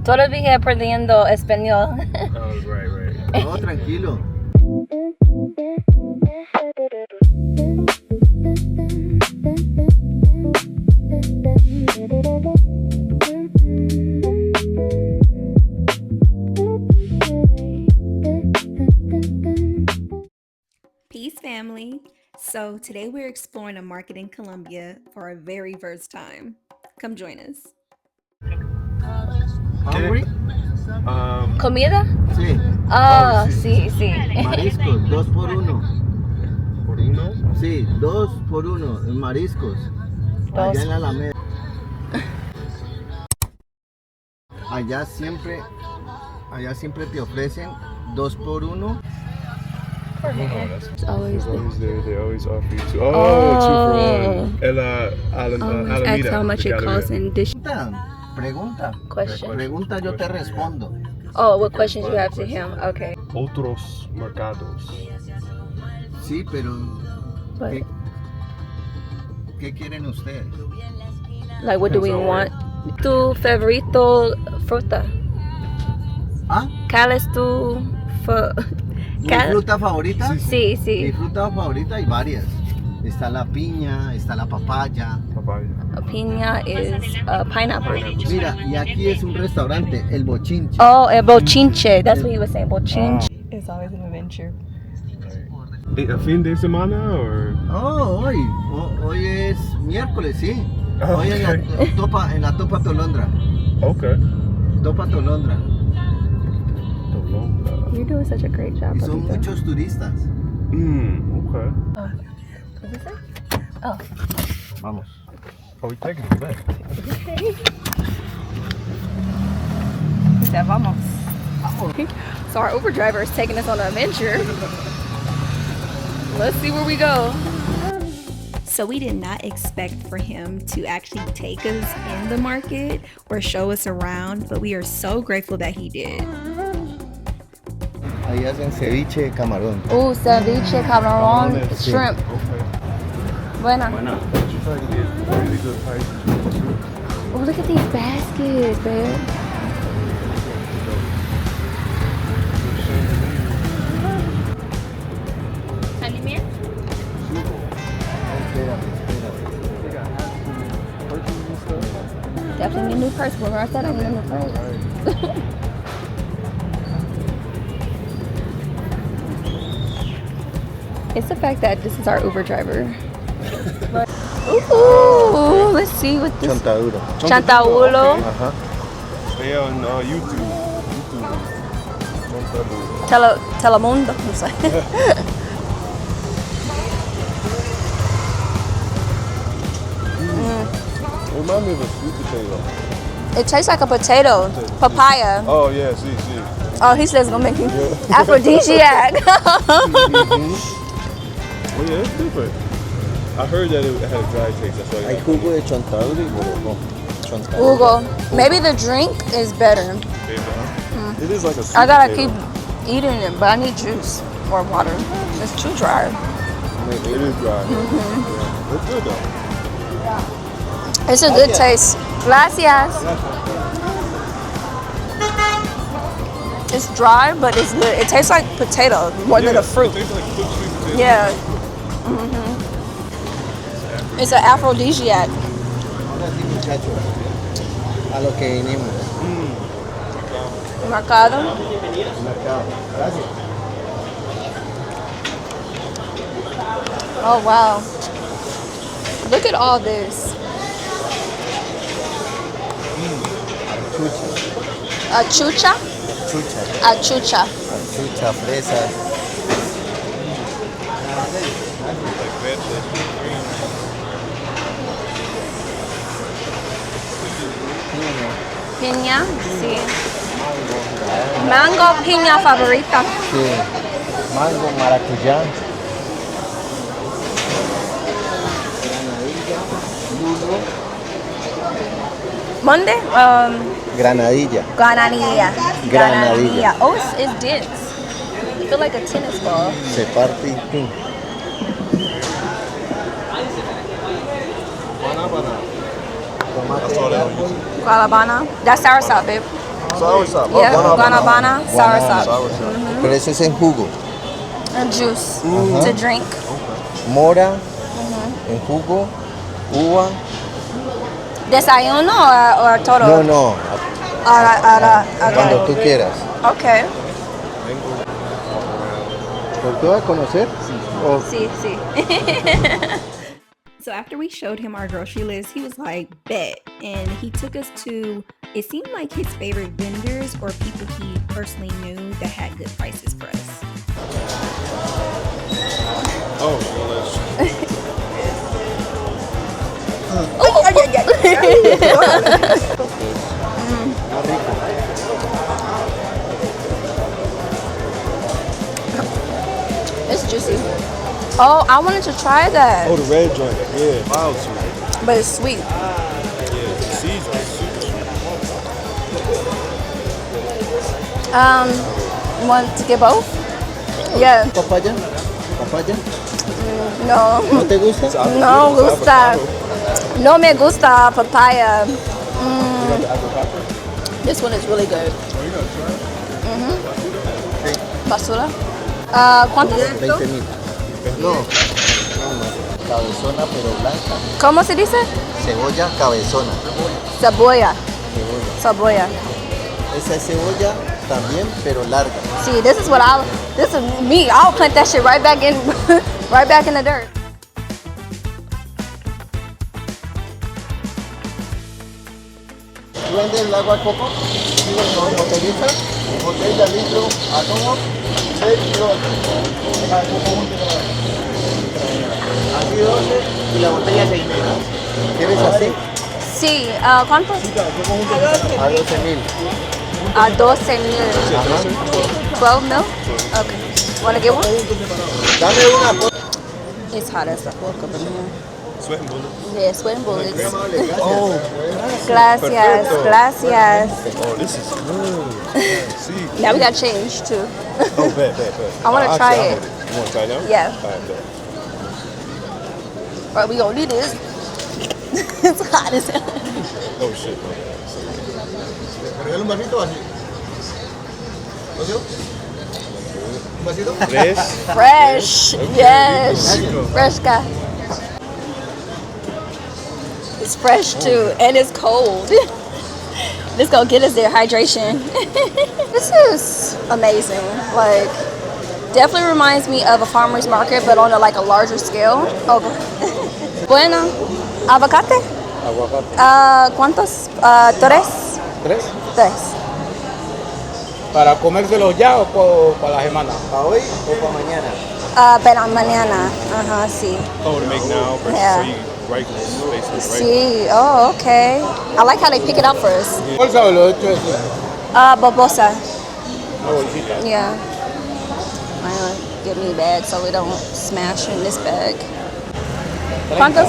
Todavía perdiendo español. Oh, right. No, tranquilo. Peace, family. So today we're exploring a market in Colombia for our very first time. Come join us. Hungry? ¿Comida? Sí. Oh, sí. Mariscos, 2 por 1. ¿Por uno? Sí, 2 por 1 en mariscos. Allá en la Alameda. Allá siempre te ofrecen 2 por 1. It's always there. They always offer you two. Oh, 2 for 1. En la Alameda. Ask how much it costs in dish. Pregunta. Question. Pregunta, yo te respondo. Oh, what questions you have to him? Okay. Otros mercados. Sí, pero But, ¿qué quieren ustedes? like, what do we want? Tu favorito fruta? ¿Ah? ¿Cuál es tu ¿Mi fruta favorita? Sí. Mi fruta favorita hay varias. Está la piña, está la papaya. A piña is pineapple. Mira, y aquí es un restaurante, el Bochinche. Oh, el bochinche. That's what he was saying. Bochinche. It's always an adventure. ¿A fin de semana or? Oh, hoy es miércoles, sí. Oh, Hoy en la Topa Tolondra. Okay. Topa Tolondra. You're doing such a great job. Y son Papito. muchos turistas. Okay. What did he say? Oh. Vamos. Oh, we taking it back. He said, vamos. So our Uber driver is taking us on an adventure. Let's see where we go. So we did not expect for him to actually take us in the market or show us around, but we are so grateful that he did. Ahí hacen ceviche de camarón. Oh, ceviche, camarón, Sí. shrimp. Okay. Buena. You try to get really good prices. Oh, look at these baskets, babe. Definitely a new purse. When I said I need a new purse. It's the fact that this is our Uber driver. Ooh, let's see what this. Chontaduro. Chantaulo. Ajá. Stay on YouTube. Telemundo. No sé. Remind me of a sweet potato. It tastes like a potato. Papaya. Oh yeah, see. Oh, he says it's gonna make you aphrodisiac. Oh yeah, it's different. I heard that it had a dry taste. That's why. Hay jugo de chontaduro y borojó. Ugo. Maybe the drink is better. It is like a sweet I gotta potato. keep eating it, but I need juice or water. It's too dry. It is dry. Yeah. It's good though. It's a good taste. Gracias. It's dry, but it's good. It tastes like potato more than a fruit. It tastes like cooked sweet potato. Yeah. It's an aphrodisiac. Ahora sí, muchachos. A lo que vinimos. Mercado. Mercado. Gracias. Oh wow. Look at all this. Chucha. Achucha? Chucha. Achucha. Chucha, fresas. Like vegetables, green. Piña, sí. Mango, piña favorita. Sí. Mango, maracuyá. Lulo. Monday? Granadilla. Granadilla. Granadilla. Oh, it's dense. I feel like a tennis ball. Se parte y pum. Tomate de árbol. Gualabana. That's soursop, babe. Soursop. Yeah, guanabana, soursop. Soursop. Pero ese es en jugo. And juice to drink. Mora, en jugo, uva. Desayuno or todo? No, no, cuando tú Okay. quieras. Okay. ¿Por tú vas a conocer? O- Sí, sí. So after we showed him our grocery list, he was like, bet. And he took us to, it seemed like his favorite vendors or people he personally knew that had good prices for us. Oh, well, It's juicy. Oh, I wanted to try that, oh, the red joint. Yeah, mild sweet. but it's sweet. Yeah, the seeds are super sweet. Want to get both? Yeah. ¿Papaya? ¿Papaya? No. ¿No te gusta? No gusta. No me gusta papaya. This one is really good. Basura. ¿Cuántos? 20,000. No. Cabezona pero blanca. ¿Cómo se dice? Cebolla cabezona. Cebolla. Cebolla. Esa es cebolla también, pero larga. See, this is me. I'll plant that shit right back in, right back in the dirt. ¿Tú vendes el agua de coco? Sí, no, botellita, botella, litro, a todo, 6 kilos. Así 12 y la botella 6 mil. ¿Quieres así? Sí, ¿cuántos? A 12,000. A 12,000. Ajá. 12 mil? Okay. Want to get one? Dame una. It's hot as fuck up in here. Sweating bullets. Yeah, sweating bullets. Oh, Gracias, gracias. Oh, this is good. See. Now we got change too. Oh, bet. I wanna I'll try hold it. You want to try now? Yeah. All right, bet. Right, we gonna do this. It's hot as hell. Oh, shit. ¿Regalo un vasito así? ¿Vasito? ¿Un vasito? Tres. Fresh, yes, fresh guy. It's fresh too, and it's cold. This gonna get us there, hydration. This is amazing. Like, definitely reminds me of a farmer's market, but on a larger scale. Oh, bueno, aguacate. Aguacate. ¿Cuántos? Tres. ¿Tres? Tres. ¿Para comérselo ya o para la semana? ¿Para hoy o para mañana? Para mañana. Ajá, sí. Oh, to make now versus Yeah. so you right basically, right? Sí. Oh, okay. I like how they pick it up for us. ¿Bolsa o lo hecho así? Bobosa. Una bolsita. Yeah. I'm gonna get me a bag so we don't smash in this bag. ¿Cuántos?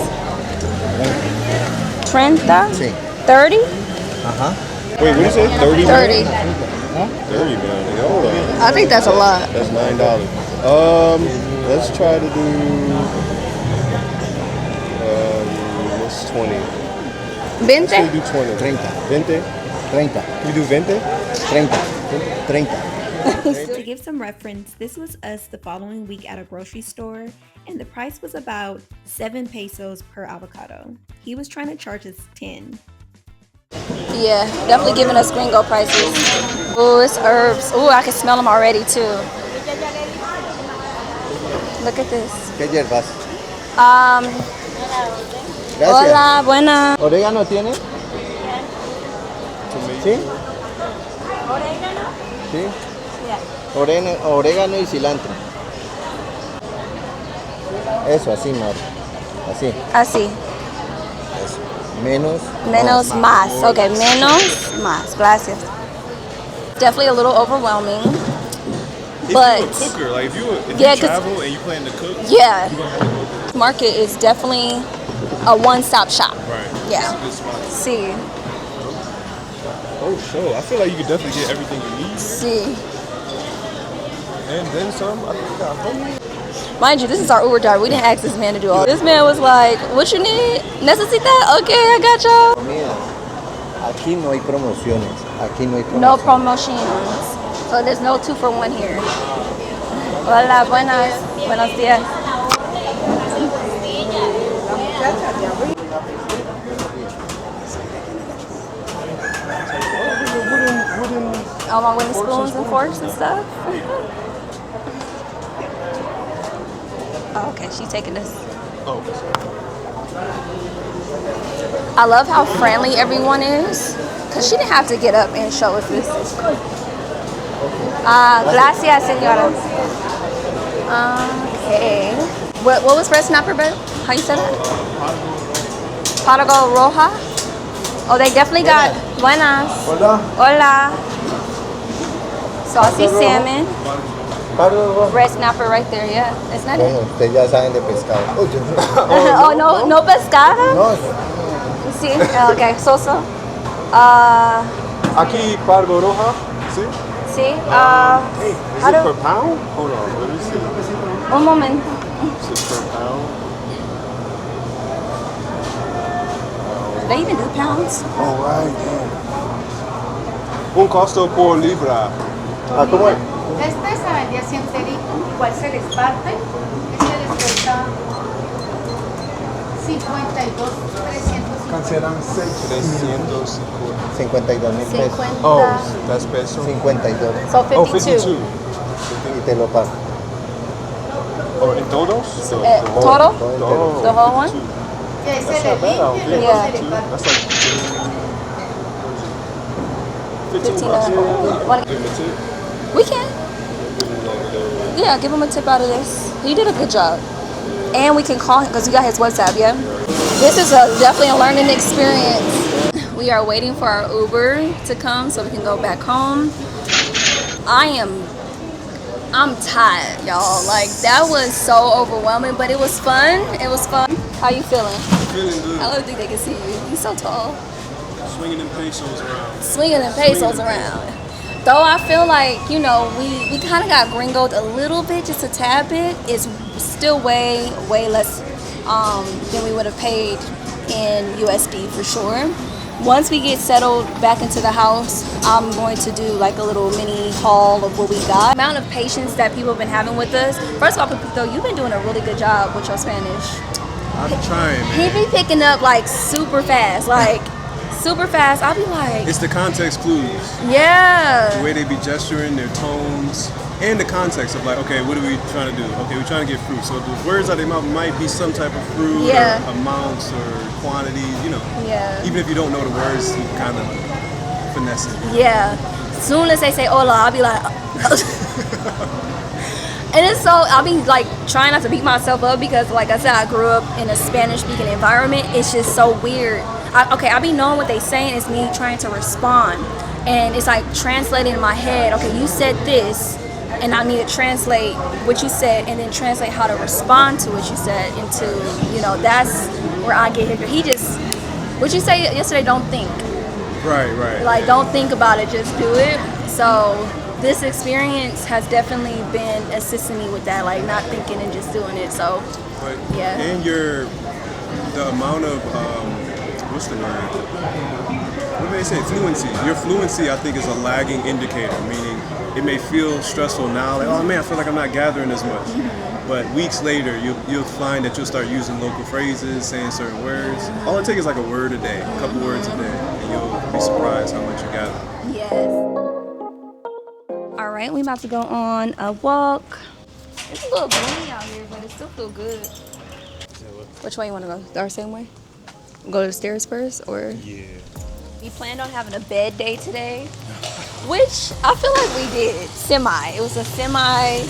30? Sí. 30? Ajá. Wait, what did you say? 30? 30. 30, man. Hold on. I think that's a lot. That's $9. Let's try to do. What's 20? Let's 20? do 20. 30. 20? 30. We do 20? 30. 30. To give some reference, this was us the following week at a grocery store, and the price was about 7 pesos per avocado. He was trying to charge us 10. Yeah, definitely giving us gringo prices. Ooh, it's herbs. Ooh, I can smell them already too. Look at this. ¿Qué hierbas? Gracias. Hola, buena. ¿Orégano tiene? ¿Sí? ¿Sí? Orégano y cilantro. Eso, así, Mar. Así. Así. Eso. Menos. Menos más. Okay, menos más. Gracias. Definitely a little overwhelming. But If you're a cooker, like if Yeah, you 'cause- travel and you plan to cook, yeah, market is definitely a one-stop shop. right? Yeah. It's a good spot. See, Oh, sure. I feel like you could definitely get everything you need, see. and then some. I think we got honey. Mind you, this is our Uber driver. We didn't ask this man to do all. This man was like, "What you need? Necesita? Okay, I got y'all." Mira, aquí no hay promociones. Aquí no hay No promoción. promotions. So there's no 2 for 1 here. Hola, buenas. Buenos días. All my wooden spoons and forks and stuff. Oh, okay, she's taking this. Oh. I love how friendly everyone is. Because she didn't have to get up and show us this. Gracias, señora. Okay. What was red snapper, babe? How you say that? Patago roja? Oh, they definitely got buenas. Hola. Hola. Saucy salmon. Red snapper right there, yeah. Isn't that it? Bueno, ustedes ya saben de pescado. Oh, Dios mío. Oh, no pescado? No, Sí. Okay, sosa. Aquí Pargo Roja. See? Sí. Hey, is how it do- per pound? Hold on, let me see. Un moment. Is it per pound? Do they even do pounds? All right, damn. Un costo por libra. Ah, ¿cómo es? Este se vendía así enterito, igual se les parte, este les cuesta 52, 350. Cancelan 350. 52,000 pesos. 50. Oh, that's peso? 52. So Oh, 52. 52. Y te lo pago. Oh, in todos? Total? Oh, The whole one? 52. Y ahí se That's le not bad, limpia y yeah. luego Yeah. se le parte. That's like 15 15. bucks. Wanna- Give me a tip. We can. Yeah, give him a tip out of this. He did a good job. And we can call him because we got his WhatsApp, yeah? This is definitely a learning experience. We are waiting for our Uber to come so we can go back home. I'm tired, y'all. Like, that was so overwhelming, but it was fun. It was fun. How you feeling? Feeling good. I don't think they can see you. You're so tall. Swinging them pesos around. Swinging them pesos around. Though I feel like, we kind of got gringoed a little bit, just a tad bit. It's still way less than we would have paid in USD for sure. Once we get settled back into the house, I'm going to do like a little mini haul of what we got. The amount of patience that people have been having with us. First of all, Pepito, you've been doing a really good job with your Spanish. I'm trying, He man. be picking up like super fast. I'll be like, It's the context clues. The yeah. way they be gesturing, their tones, and the context of like, okay, what are we trying to do? Okay, we're trying to get fruit. So the words out of their mouth might be some type of fruit Yeah. or amounts or quantities, Yeah. Even if you don't know the words, you kind of finesse it. Yeah. Soon as they say hola, I'll be like, and it's so, I'll be like trying not to beat myself up because, like I said, I grew up in a Spanish speaking environment. It's just so weird. I be knowing what they saying, it's me trying to respond. And it's like translating in my head, okay, you said this, and I need to translate what you said and then translate how to respond to what you said into, that's where I get here. He just, what you say yesterday, don't think. Right. Like, don't think about it, just do it. So this experience has definitely been assisting me with that, like not thinking and just doing it. So But, yeah. And the amount of, what's the word? What do they say? Fluency. Your fluency, I think, is a lagging indicator, meaning it may feel stressful now, like, oh man, I feel like I'm not gathering as much. But weeks later, you'll find that you'll start using local phrases, saying certain words. All it takes is like a word a day, a couple words a day, and you'll be surprised how much you gather. Yes. All right, we about to go on a walk. It's a little gloomy out here, but it still feels good. Which way you want to go? Our same way? Go to the stairs first, or? Yeah. We planned on having a bed day today, which I feel like we did. It was a semi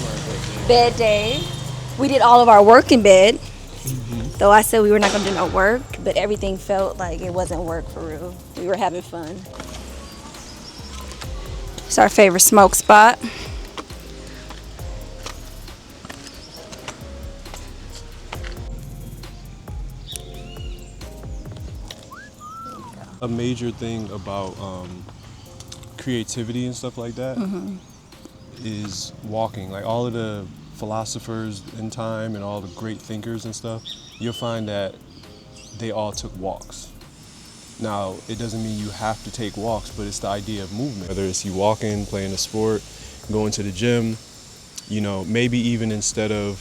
bed day. We did all of our work in bed. Though I said we were not gonna do no work, but everything felt like it wasn't work for real. We were having fun. It's our favorite smoke spot. A major thing about creativity and stuff like that is walking. Like all of the philosophers in time and all the great thinkers and stuff, you'll find that they all took walks. Now, it doesn't mean you have to take walks, but it's the idea of movement. Whether it's you walking, playing a sport, going to the gym, you know, maybe even instead of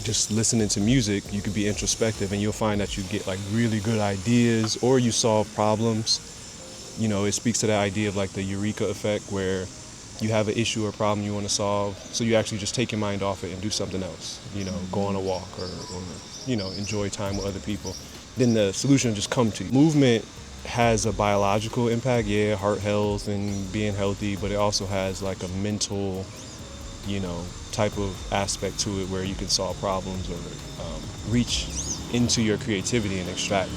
just listening to music, you could be introspective and you'll find that you get like really good ideas or you solve problems. You know, it speaks to that idea of like the eureka effect where you have an issue or problem you want to solve, so you actually just take your mind off it and do something else, you know, go on a walk or you know, enjoy time with other people. Then the solution will just come to you. Movement has a biological impact, yeah, heart health and being healthy, but it also has like a mental, you know, type of aspect to it where you can solve problems or reach into your creativity and extract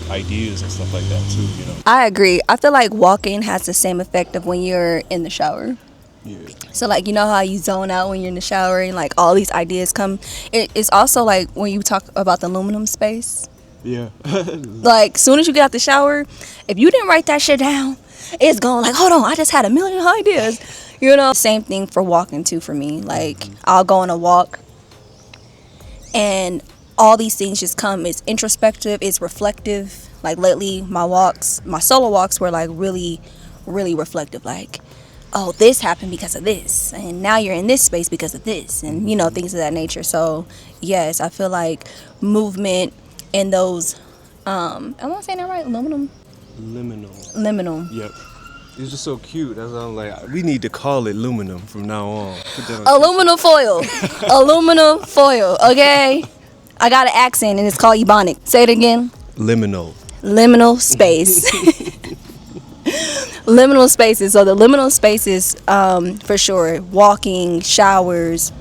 ideas and stuff like that too, you know. I agree. I feel like walking has the same effect of when you're in the shower. Yeah. So like, you know how you zone out when you're in the shower and like all these ideas come. It's also like when you talk about the aluminum space. Yeah. Like soon as you get out the shower, if you didn't write that shit down, it's gone. Like, hold on, I just had a million ideas. You know, same thing for walking too for me. Like I'll go on a walk and all these things just come. It's introspective, it's reflective. Like lately my solo walks were like really, really reflective. Like, oh, this happened because of this, and now you're in this space because of this, and you know, things of that nature. So yes, I feel like movement and those am I saying that right? Liminal. Yep. It's just so cute. That's why I'm like, we need to call it aluminum from now on. Put that on Aluminum foil. Aluminum foil, okay? I got an accent and it's called Ebonic. Say it again. liminal. Liminal space. Liminal spaces. So the liminal spaces, for sure, walking, showers,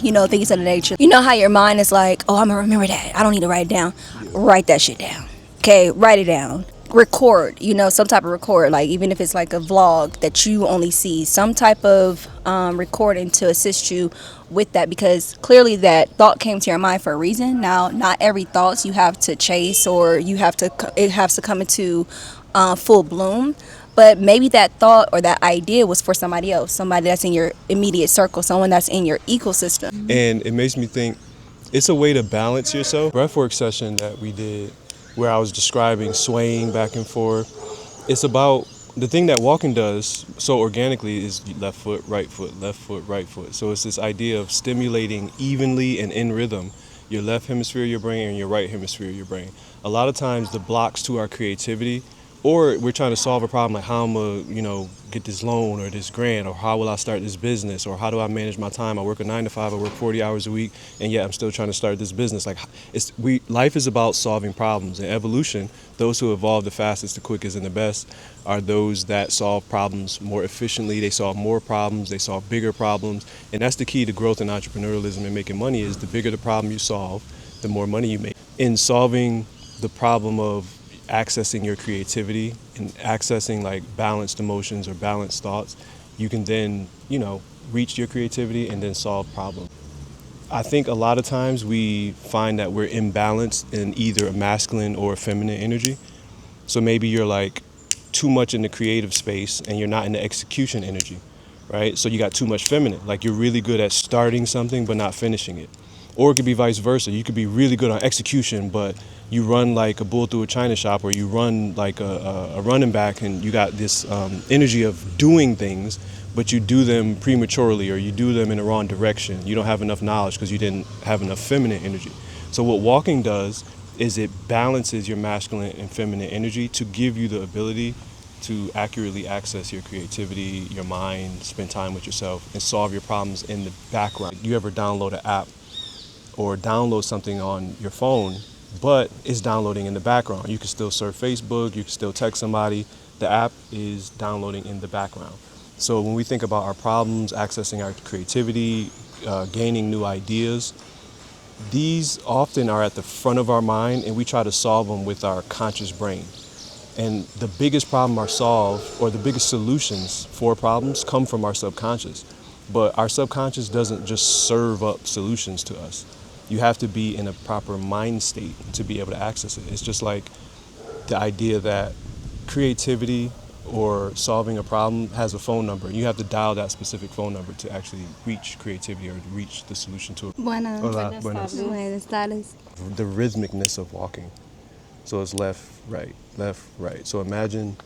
you know, things of the nature. You know how your mind is like, oh, I'm gonna remember that. I don't need to write it down. Yeah. Write that shit down. Okay, write it down. Record, you know, some type of record, like even if it's like a vlog that you only see, some type of recording to assist you with that, because clearly that thought came to your mind for a reason. Now, not every thought you have to chase or it has to come into full bloom, but maybe that thought or that idea was for somebody else, somebody that's in your immediate circle, someone that's in your ecosystem. And it makes me think it's a way to balance yourself. Breathwork session that we did where I was describing swaying back and forth. It's about the thing that walking does so organically is left foot, right foot, left foot, right foot. So it's this idea of stimulating evenly and in rhythm your left hemisphere of your brain and your right hemisphere of your brain. A lot of times the blocks to our creativity, or we're trying to solve a problem like how I'm gonna, you know, get this loan or this grant, or how will I start this business, or how do I manage my time? I work a 9 to 5, I work 40 hours a week, and yet I'm still trying to start this business. Like life is about solving problems. In evolution, those who evolve the fastest, the quickest, and the best are those that solve problems more efficiently. They solve more problems, they solve bigger problems, and that's the key to growth and entrepreneurialism and making money. Is the bigger the problem you solve, the more money you make. In solving the problem of accessing your creativity and accessing like balanced emotions or balanced thoughts, you can then, you know, reach your creativity and then solve problems. I think a lot of times we find that we're imbalanced in either a masculine or a feminine energy. So maybe you're like too much in the creative space and you're not in the execution energy, right? So you got too much feminine, like you're really good at starting something but not finishing it. Or it could be vice versa. You could be really good on execution, but you run like a bull through a china shop, or you run like a running back, and you got this energy of doing things, but you do them prematurely, or you do them in the wrong direction. You don't have enough knowledge because you didn't have enough feminine energy. So what walking does is it balances your masculine and feminine energy to give you the ability to accurately access your creativity, your mind, spend time with yourself, and solve your problems in the background. You ever download an app or download something on your phone, but it's downloading in the background? You can still surf Facebook, you can still text somebody. The app is downloading in the background. So when we think about our problems, accessing our creativity, gaining new ideas, these often are at the front of our mind, and we try to solve them with our conscious brain. And the biggest problem are solved, or the biggest solutions for problems come from our subconscious. But our subconscious doesn't just serve up solutions to us. You have to be in a proper mind state to be able to access it. It's just like the idea that creativity or solving a problem has a phone number. You have to dial that specific phone number to actually reach creativity or reach the solution to it. Buenas. Hola, buenas. Buenas tardes. The rhythmicness of walking. So it's left, right, left, right. So imagine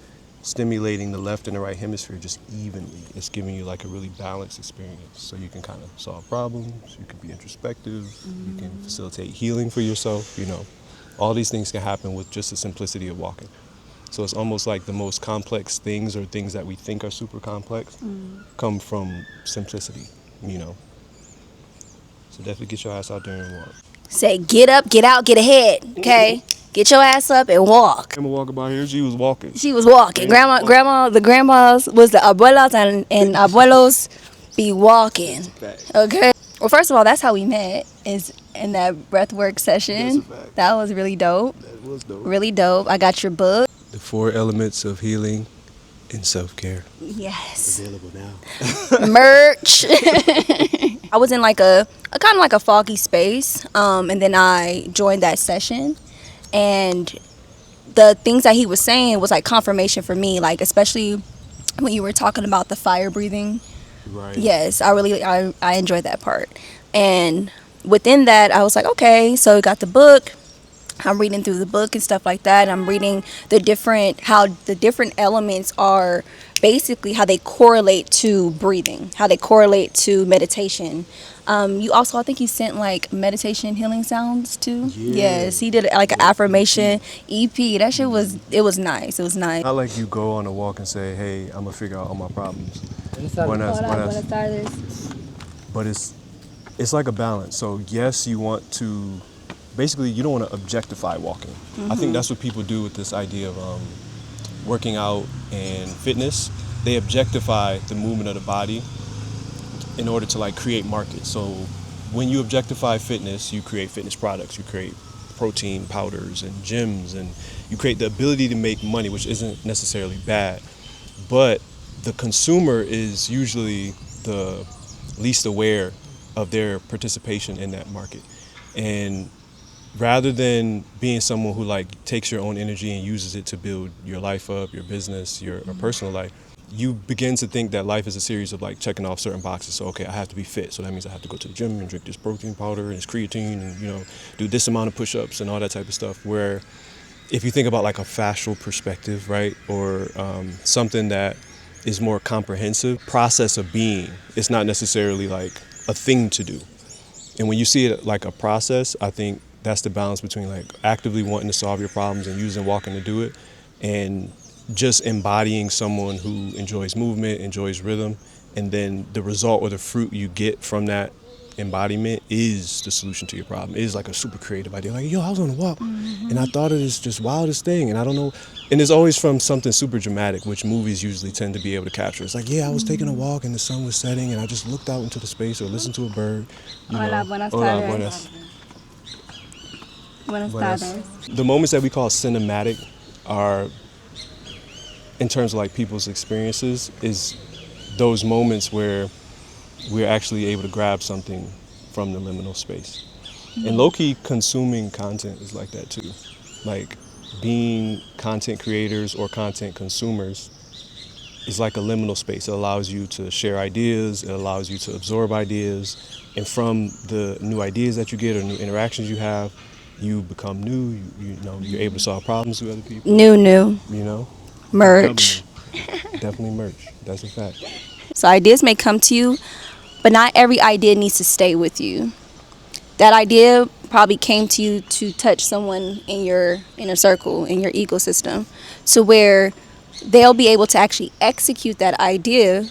stimulating the left and the right hemisphere just evenly. It's giving you like a really balanced experience. So you can kind of solve problems, you can be introspective, you can facilitate healing for yourself, you know. All these things can happen with just the simplicity of walking. So it's almost like the most complex things or things that we think are super complex come from simplicity, you know. So definitely get your ass out there and walk. Say, get up, get out, get ahead. Okay, get your ass up and walk. Grandma walking by here, she was walking. She was walking. The grandmas was the abuelas and abuelos be walking. Okay. Well, first of all, that's how we met, is in that breathwork session. That's a fact. That was really dope. That was dope. Really dope. I got your book. The 4 elements of healing and self-care. Yes. Available now. Merch. I was in like a kind of like a foggy space, and then I joined that session, and the things that he was saying was like confirmation for me, like especially when you were talking about the fire breathing. Right. Yes, I enjoyed that part. And within that, I was like, okay, so we got the book. I'm reading through the book and stuff like that. I'm reading how the different elements are basically how they correlate to breathing, how they correlate to meditation. You also, I think you sent like meditation healing sounds too. Yeah. Yes, he did like an affirmation EP. That shit was nice. It was nice. Not like you go on a walk and say, hey, I'm gonna figure out all my problems. Buenas tardes. But it's like a balance. So yes, you want to, basically you don't want to objectify walking. I think that's what people do with this idea of working out and fitness. They objectify the movement of the body in order to like create markets. So when you objectify fitness, you create fitness products, you create protein powders and gyms, and you create the ability to make money, which isn't necessarily bad. But the consumer is usually the least aware of their participation in that market. And rather than being someone who like takes your own energy and uses it to build your life up, your business, your personal life, you begin to think that life is a series of like checking off certain boxes. So, okay, I have to be fit. So that means I have to go to the gym and drink this protein powder and this creatine and, you know, do this amount of push-ups and all that type of stuff. Where if you think about like a fascial perspective, right, or something that is more comprehensive, process of being, it's not necessarily like a thing to do. And when you see it like a process, I think that's the balance between like actively wanting to solve your problems and using walking to do it, and just embodying someone who enjoys movement, enjoys rhythm, and then the result or the fruit you get from that embodiment is the solution to your problem. It is like a super creative idea. Like, yo, I was on a walk and I thought of this just wildest thing, and I don't know. And it's always from something super dramatic, which movies usually tend to be able to capture. It's like, yeah, I was taking a walk and the sun was setting and I just looked out into the space or listened to a bird. Hola, buenas tardes. Buenas tardes. The moments that we call cinematic are, in terms of like people's experiences, is those moments where we're actually able to grab something from the liminal space. And low-key consuming content is like that too. Like being content creators or content consumers is like a liminal space. It allows you to share ideas, it allows you to absorb ideas, and from the new ideas that you get or new interactions you have, you become new, you know, you're able to solve problems with other people. New. You know? Merch. Definitely merch. That's a fact. So ideas may come to you, but not every idea needs to stay with you. That idea probably came to you to touch someone in your inner circle, in your ecosystem, to where they'll be able to actually execute that idea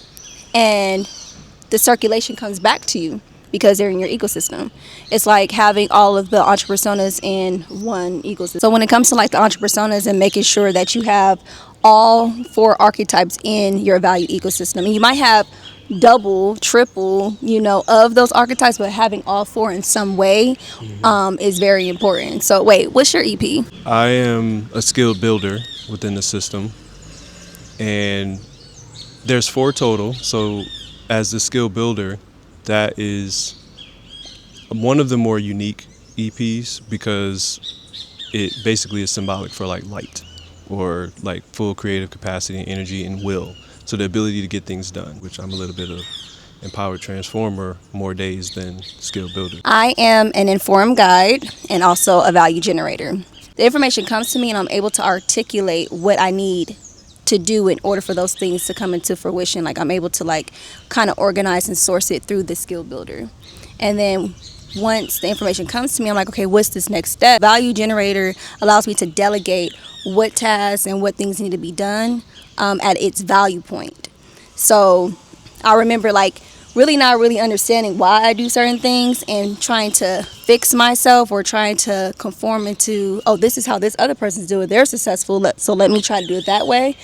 and the circulation comes back to you because they're in your ecosystem. It's like having all of the entrepreneurs in one ecosystem. So when it comes to like the entrepreneurs and making sure that you have all 4 archetypes in your value ecosystem, and you might have double, triple, you know, of those archetypes, but having all 4 in some way is very important. So wait, what's your EP? I am a skilled builder within the system, and there's 4 total. So as the skill builder, that is one of the more unique EPs because it basically is symbolic for like light or like full creative capacity and energy and will. So the ability to get things done, which I'm a little bit of empowered transformer more days than skill builder. I am an informed guide and also a value generator. The information comes to me and I'm able to articulate what I need to do in order for those things to come into fruition. Like I'm able to like kind of organize and source it through the skill builder. And then once the information comes to me, I'm like, okay, what's this next step? Value generator allows me to delegate what tasks and what things need to be done at its value point. So I remember like really not really understanding why I do certain things and trying to fix myself or trying to conform into, oh, this is how this other person's doing it. They're successful, so let me try to do it that way.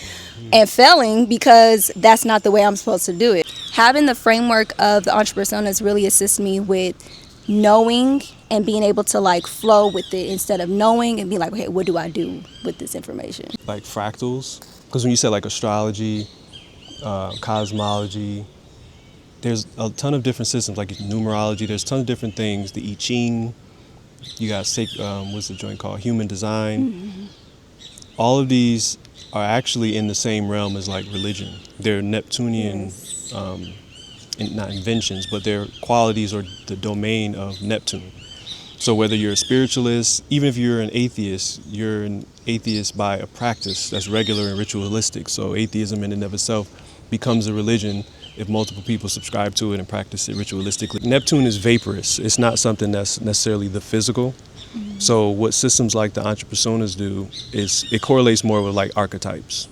And failing because that's not the way I'm supposed to do it. Having the framework of the entrepreneur personas really assists me with knowing and being able to like flow with it instead of knowing and be like, okay, what do I do with this information? Like fractals, because when you said like astrology, cosmology, there's a ton of different systems, like numerology, there's a ton of different things, the I Ching, you got, what's the joint called, human design. All of these are actually in the same realm as like religion. They're Neptunian, not inventions, but they're qualities or the domain of Neptune. So whether you're a spiritualist, even if you're an atheist by a practice that's regular and ritualistic. So atheism in and of itself becomes a religion if multiple people subscribe to it and practice it ritualistically. Neptune is vaporous. It's not something that's necessarily the physical. So what systems like the entrepreneurs do is it correlates more with like archetypes,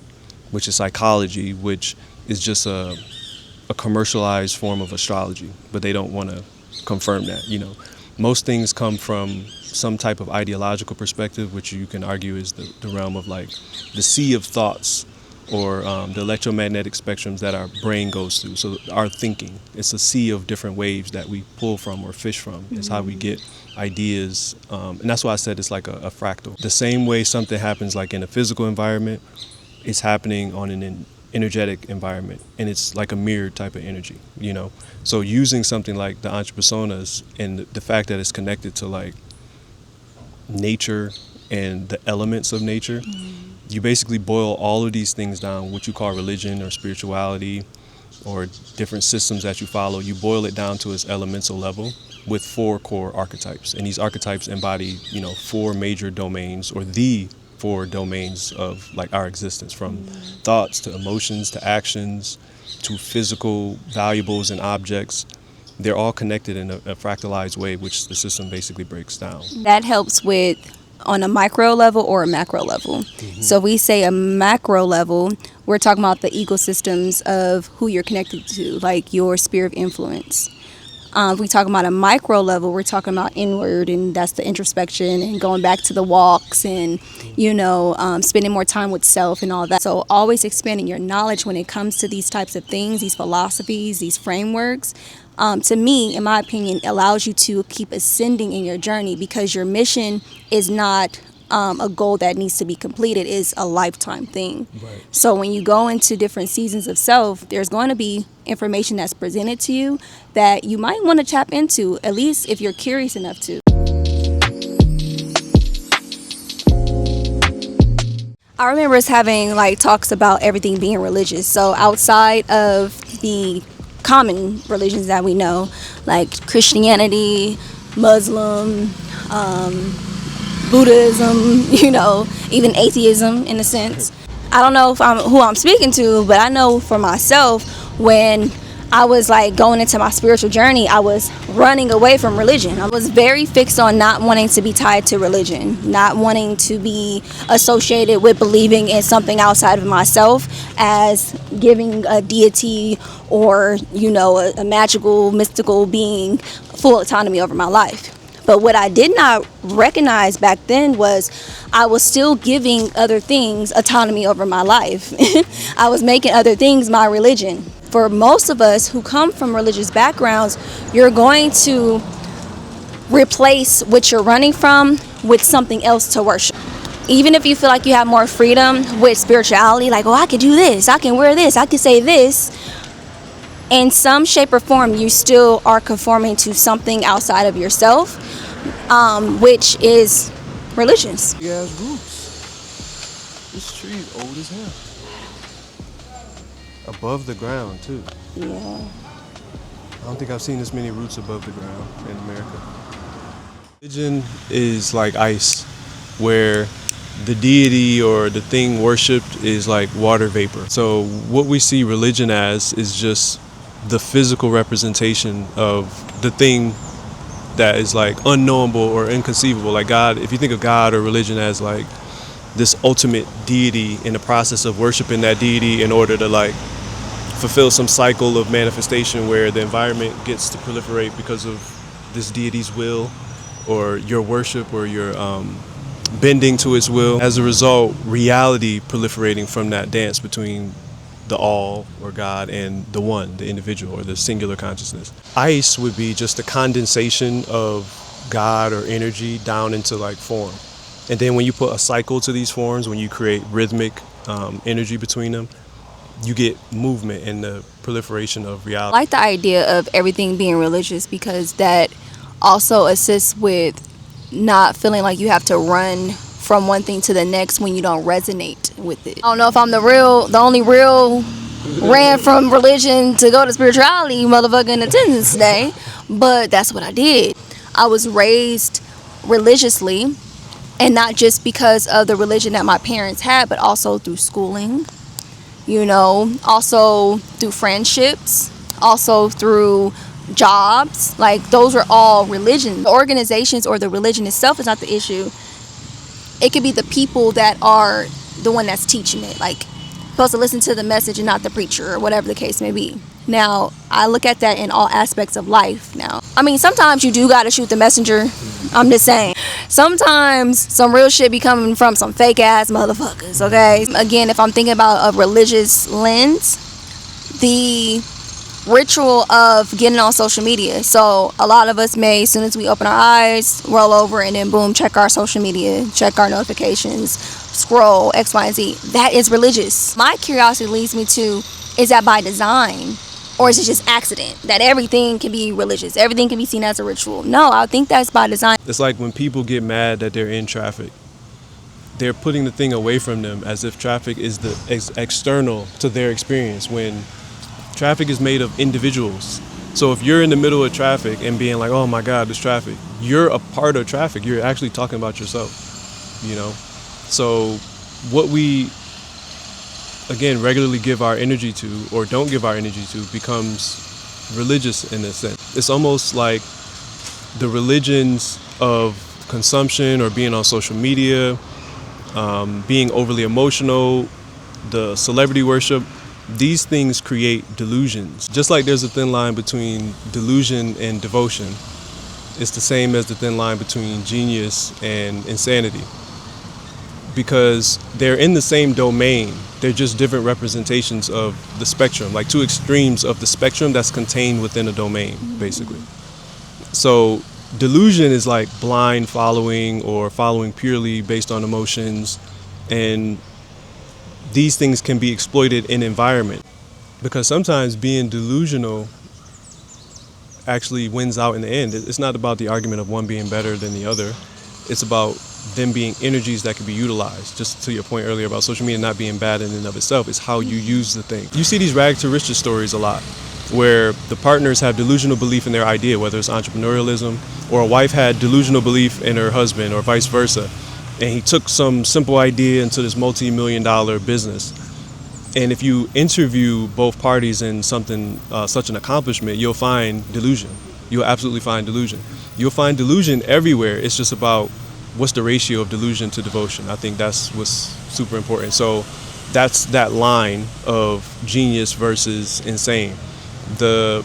which is psychology, which is just a commercialized form of astrology, but they don't want to confirm that. You know, most things come from some type of ideological perspective, which you can argue is the realm of like the sea of thoughts or the electromagnetic spectrums that our brain goes through. So our thinking, it's a sea of different waves that we pull from or fish from. It's how we get ideas. And that's why I said it's like a fractal. The same way something happens like in a physical environment, it's happening on an energetic environment, and it's like a mirrored type of energy, you know. So using something like the entrepreneurs and the fact that it's connected to like nature and the elements of nature, you basically boil all of these things down, what you call religion or spirituality or different systems that you follow. You boil it down to its elemental level with 4 core archetypes, and these archetypes embody, you know, 4 major domains, or the 4 domains of like our existence, from thoughts to emotions to actions to physical valuables and objects. They're all connected in a fractalized way, which the system basically breaks down. That helps with on a micro level or a macro level. So if we say a macro level, we're talking about the ecosystems of who you're connected to, like your sphere of influence. If we talk about a micro level, we're talking about inward, and that's the introspection and going back to the walks and, you know, spending more time with self and all that. So always expanding your knowledge when it comes to these types of things, these philosophies, these frameworks, to me, in my opinion, allows you to keep ascending in your journey, because your mission is not a goal that needs to be completed, is a lifetime thing. Right. So when you go into different seasons of self, there's going to be information that's presented to you that you might want to tap into, at least if you're curious enough to. I remember us having like talks about everything being religious. So outside of the common religions that we know, like Christianity, Muslim, Buddhism, you know, even atheism in a sense. I don't know if who I'm speaking to, but I know for myself, when I was like going into my spiritual journey, I was running away from religion. I was very fixed on not wanting to be tied to religion, not wanting to be associated with believing in something outside of myself as giving a deity or, you know, a magical, mystical being full autonomy over my life. But what I did not recognize back then was I was still giving other things autonomy over my life. I was making other things my religion. For most of us who come from religious backgrounds, you're going to replace what you're running from with something else to worship. Even if you feel like you have more freedom with spirituality, like, oh, I can do this, I can wear this, I can say this, in some shape or form, you still are conforming to something outside of yourself, which is religious. Big ass roots. This tree is old as hell. Above the ground too. Yeah. I don't think I've seen this many roots above the ground in America. Religion is like ice. where the deity or the thing worshipped is like water vapor. So what we see religion as is just the physical representation of the thing that is like unknowable or inconceivable. Like God, if you think of God or religion as like this ultimate deity in the process of worshiping that deity in order to like fulfill some cycle of manifestation where the environment gets to proliferate because of this deity's will or your worship or your bending to its will. As a result, reality proliferating from that dance between the all or God and the one, the individual or the singular consciousness. Ice would be just a condensation of God or energy down into like form. And then when you put a cycle to these forms, when you create rhythmic energy between them, you get movement and the proliferation of reality. I like the idea of everything being religious because that also assists with not feeling like you have to run from one thing to the next when you don't resonate with it. I don't know if I'm the only real ran from religion to go to spirituality motherfucker in attendance today, but that's what I did. I was raised religiously, and not just because of the religion that my parents had, but also through schooling, you know, also through friendships, also through jobs. Like those are all religion. The organizations or the religion itself is not the issue. It could be the people that are the one that's teaching it. Like supposed to listen to the message and not the preacher or whatever the case may be. Now, I look at that in all aspects of life now. I mean, sometimes you do gotta shoot the messenger. I'm just saying. Sometimes some real shit be coming from some fake ass motherfuckers, okay? Again, if I'm thinking about a religious lens, the ritual of getting on social media. So a lot of us may, as soon as we open our eyes, roll over and then boom, check our social media, check our notifications, scroll X, Y, and Z. That is religious. My curiosity leads me to, is that by design? Or is it just accident that everything can be religious? Everything can be seen as a ritual? No, I think that's by design. It's like when people get mad that they're in traffic, they're putting the thing away from them as if traffic is the external to their experience, when traffic is made of individuals. So if you're in the middle of traffic and being like, oh my God, there's traffic, you're a part of traffic. You're actually talking about yourself, you know? So what we, again, regularly give our energy to or don't give our energy to becomes religious in a sense. It's almost like the religions of consumption or being on social media, being overly emotional, the celebrity worship. These things create delusions. Just like there's a thin line between delusion and devotion, it's the same as the thin line between genius and insanity. Because they're in the same domain, they're just different representations of the spectrum, like two extremes of the spectrum that's contained within a domain, basically. So delusion is like blind following or following purely based on emotions, and these things can be exploited in environment, because sometimes being delusional actually wins out in the end. It's not about the argument of one being better than the other. It's about them being energies that can be utilized. Just to your point earlier about social media not being bad in and of itself, it's how you use the thing. You see these rag to riches stories a lot, where the partners have delusional belief in their idea, whether it's entrepreneurialism, or a wife had delusional belief in her husband, or vice versa. And he took some simple idea into this multi-million-dollar business. And if you interview both parties in something, such an accomplishment, you'll find delusion. You'll absolutely find delusion. You'll find delusion everywhere. It's just about what's the ratio of delusion to devotion. I think that's what's super important. So that's that line of genius versus insane. The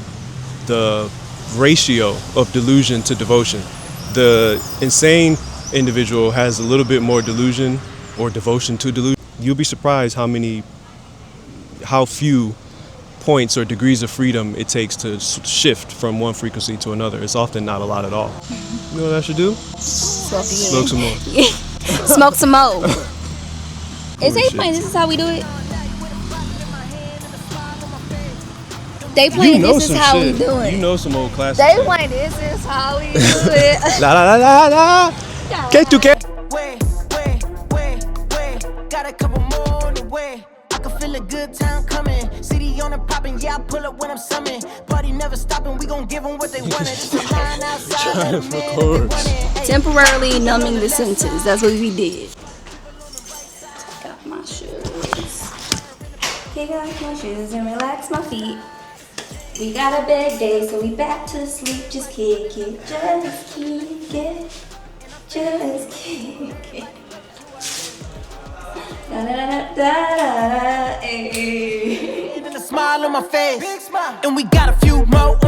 ratio of delusion to devotion. The insane individual has a little bit more delusion or devotion to delusion. You'll be surprised how few points or degrees of freedom it takes to shift from one frequency to another. It's often not a lot at all. You know what I should do? Smoke some more. Smoke some more. Is they playing This Is How We Do It? They playing This Is How We Do It. You know some old classics. They playing This Is How We Do It. La la la la la. Get to get. Wait. Got a couple more on the way. I can feel a good time coming. See the we on and popping, yeah, I pull up when I'm summoned. Party never stopping, we gon' give them what they wanted. Just a line outside, let 'em in if they want it. Ay. Temporarily numbing the senses. That's what we did. Take off my shoes. Kick off my shoes and relax my feet. We got a bad day, so we back to sleep. Just kick it, just kick it, just kick it. Da da da da da da. And a smile on my face, and we got a few more.